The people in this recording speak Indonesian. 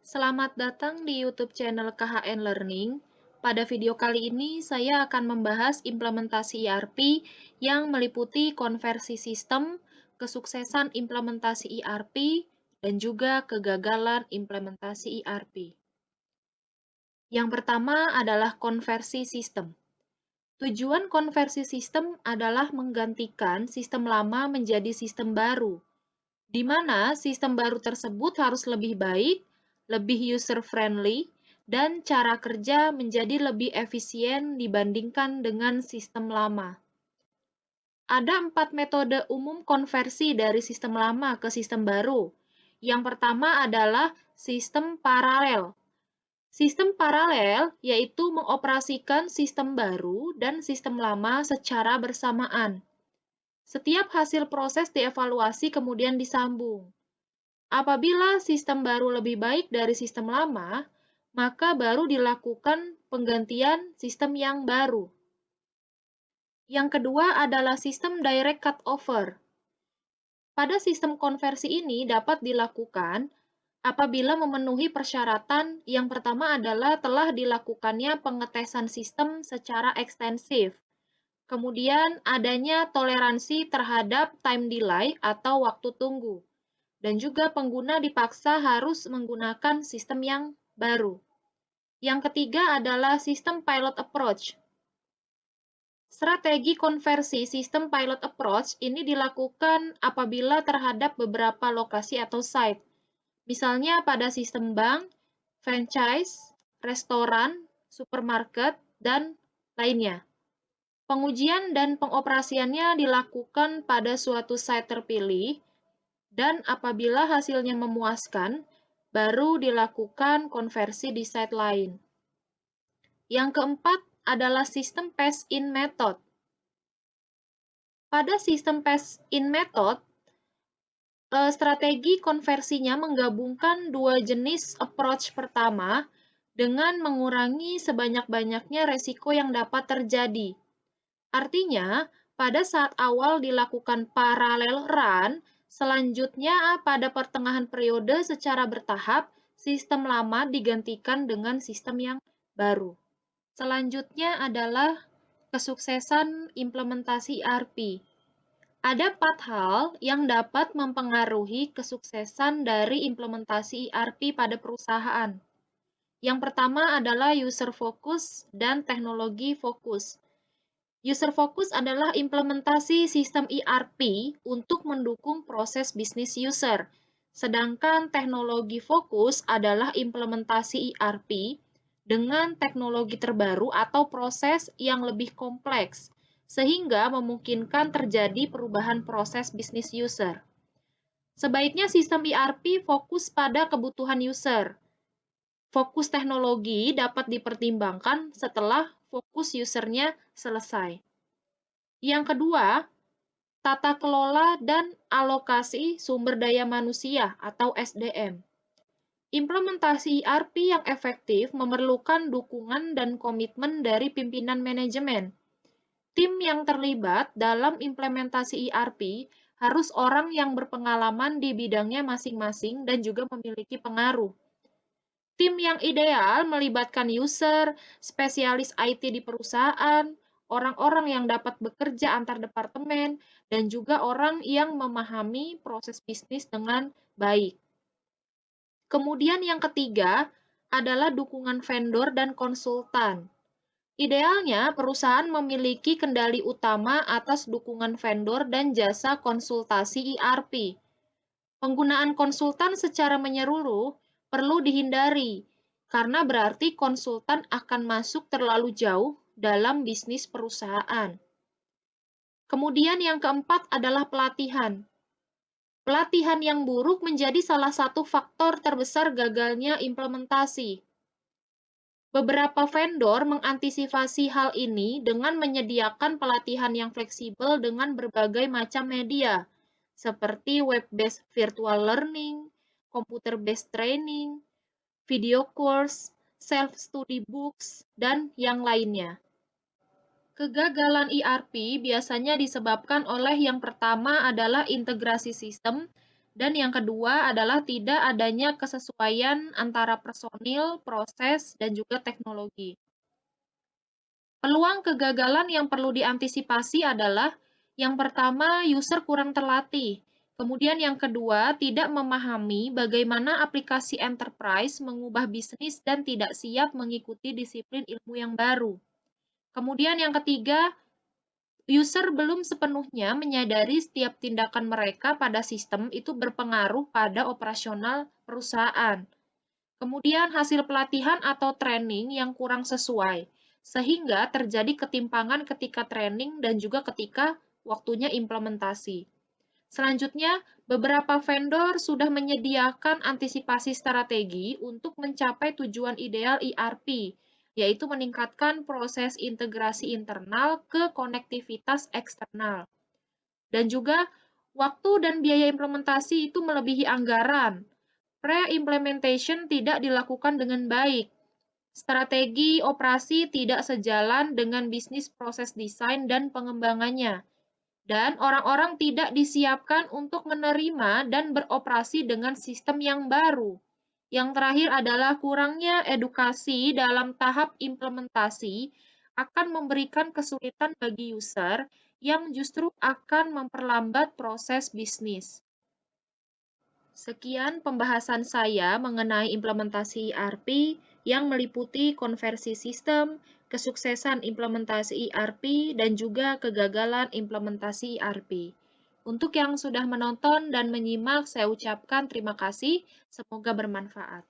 Selamat datang di YouTube channel KHN Learning. Pada video kali ini, saya akan membahas implementasi ERP yang meliputi konversi sistem, kesuksesan implementasi ERP, dan juga kegagalan implementasi ERP. Yang pertama adalah konversi sistem. Tujuan konversi sistem adalah menggantikan sistem lama menjadi sistem baru, di mana sistem baru tersebut harus lebih baik, lebih user-friendly, dan cara kerja menjadi lebih efisien dibandingkan dengan sistem lama. Ada 4 metode umum konversi dari sistem lama ke sistem baru. Yang pertama adalah sistem paralel. Sistem paralel yaitu mengoperasikan sistem baru dan sistem lama secara bersamaan. Setiap hasil proses dievaluasi kemudian disambung. Apabila sistem baru lebih baik dari sistem lama, maka baru dilakukan penggantian sistem yang baru. Yang kedua adalah sistem direct cutover. Pada sistem konversi ini dapat dilakukan apabila memenuhi persyaratan. Yang pertama adalah telah dilakukannya pengetesan sistem secara ekstensif. Kemudian adanya toleransi terhadap time delay atau waktu tunggu. Dan juga pengguna dipaksa harus menggunakan sistem yang baru. Yang ketiga adalah sistem pilot approach. Strategi konversi sistem pilot approach ini dilakukan apabila terhadap beberapa lokasi atau site. Misalnya pada sistem bank, franchise, restoran, supermarket, dan lainnya. Pengujian dan pengoperasiannya dilakukan pada suatu site terpilih, dan apabila hasilnya memuaskan, baru dilakukan konversi di site lain. Yang keempat adalah sistem pass-in method. Pada sistem pass-in method, strategi konversinya menggabungkan dua jenis approach. Pertama, dengan mengurangi sebanyak-banyaknya resiko yang dapat terjadi. Artinya, pada saat awal dilakukan parallel run, selanjutnya pada pertengahan periode secara bertahap, sistem lama digantikan dengan sistem yang baru. Selanjutnya adalah kesuksesan implementasi ERP. Ada 4 hal yang dapat mempengaruhi kesuksesan dari implementasi ERP pada perusahaan. Yang pertama adalah user focus dan teknologi fokus. User focus adalah implementasi sistem ERP untuk mendukung proses bisnis user, sedangkan teknologi fokus adalah implementasi ERP dengan teknologi terbaru atau proses yang lebih kompleks, sehingga memungkinkan terjadi perubahan proses bisnis user. Sebaiknya sistem ERP fokus pada kebutuhan user. Fokus teknologi dapat dipertimbangkan setelah fokus usernya selesai. Yang kedua, tata kelola dan alokasi sumber daya manusia atau SDM. Implementasi ERP yang efektif memerlukan dukungan dan komitmen dari pimpinan manajemen. Tim yang terlibat dalam implementasi ERP harus orang yang berpengalaman di bidangnya masing-masing dan juga memiliki pengaruh. Tim yang ideal melibatkan user, spesialis IT di perusahaan, orang-orang yang dapat bekerja antar departemen, dan juga orang yang memahami proses bisnis dengan baik. Kemudian yang ketiga adalah dukungan vendor dan konsultan. Idealnya, perusahaan memiliki kendali utama atas dukungan vendor dan jasa konsultasi ERP. Penggunaan konsultan secara menyeluruh perlu dihindari, karena berarti konsultan akan masuk terlalu jauh dalam bisnis perusahaan. Kemudian yang keempat adalah pelatihan. Pelatihan yang buruk menjadi salah satu faktor terbesar gagalnya implementasi. Beberapa vendor mengantisipasi hal ini dengan menyediakan pelatihan yang fleksibel dengan berbagai macam media, seperti web-based virtual learning, computer-based training, video course, self-study books, dan yang lainnya. Kegagalan ERP biasanya disebabkan oleh yang pertama adalah integrasi sistem Dan yang kedua adalah tidak adanya kesesuaian antara personil, proses, dan juga teknologi. Peluang kegagalan yang perlu diantisipasi adalah yang pertama, user kurang terlatih. Kemudian yang kedua, tidak memahami bagaimana aplikasi enterprise mengubah bisnis dan tidak siap mengikuti disiplin ilmu yang baru. Kemudian yang ketiga, user belum sepenuhnya menyadari setiap tindakan mereka pada sistem itu berpengaruh pada operasional perusahaan. Kemudian hasil pelatihan atau training yang kurang sesuai, sehingga terjadi ketimpangan ketika training dan juga ketika waktunya implementasi. Selanjutnya, beberapa vendor sudah menyediakan antisipasi strategi untuk mencapai tujuan ideal ERP, yaitu meningkatkan proses integrasi internal ke konektivitas eksternal. Dan juga, waktu dan biaya implementasi itu melebihi anggaran. Pre-implementation tidak dilakukan dengan baik. Strategi operasi tidak sejalan dengan bisnis proses desain dan pengembangannya. Dan orang-orang tidak disiapkan untuk menerima dan beroperasi dengan sistem yang baru. Yang terakhir adalah kurangnya edukasi dalam tahap implementasi akan memberikan kesulitan bagi user yang justru akan memperlambat proses bisnis. Sekian pembahasan saya mengenai implementasi ERP yang meliputi konversi sistem, kesuksesan implementasi ERP, dan juga kegagalan implementasi ERP. Untuk yang sudah menonton dan menyimak, saya ucapkan terima kasih. Semoga bermanfaat.